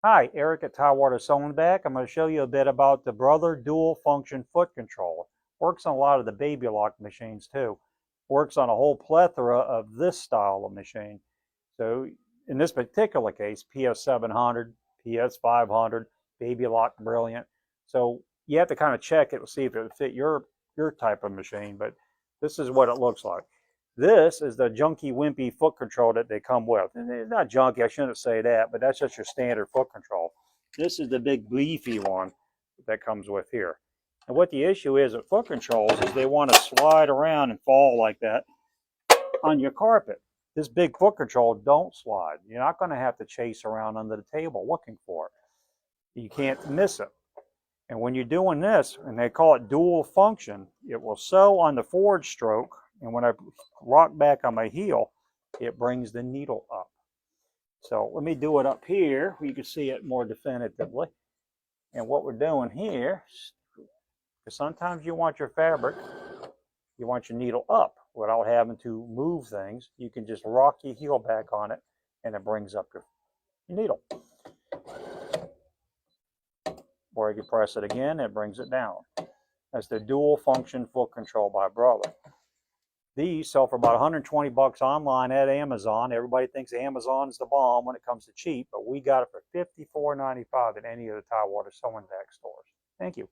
Hi, Eric at Sew-Vac. I'm going to show you a bit about the Brother dual function foot controller. Works on a lot of the baby lock machines too. Works on a whole plethora of this style of machine. So in this particular case, PS700, PS500, baby lock brilliant. So you have to kind of check it to see if it would fit your type of machine, but this is what it looks like. This is the junky wimpy foot control that they come with. And it's not junky, I shouldn't say that, but that's just your standard foot control. This is the big beefy one that comes with here. And what the issue is with foot controls is they want to slide around and fall like that on your carpet. This big foot control don't slide. You're not going to have to chase around under the table looking for it. You can't miss it. And when you're doing this, and they call it dual function, it will sew on the forward stroke, and when I rock back on my heel, it brings the needle up. So let me do it up here where you can see it more definitively. And what we're doing here, because sometimes you want your fabric, you want your needle up without having to move things. You can just rock your heel back on it, and it brings up your needle. Or you can press it again, it brings it down. That's the dual function foot control by Brother. These sell for about 120 bucks online at Amazon. Everybody thinks Amazon is the bomb when it comes to cheap, but we got it for $54.95 at any of the Tidewater Sew-Vac stores. Thank you.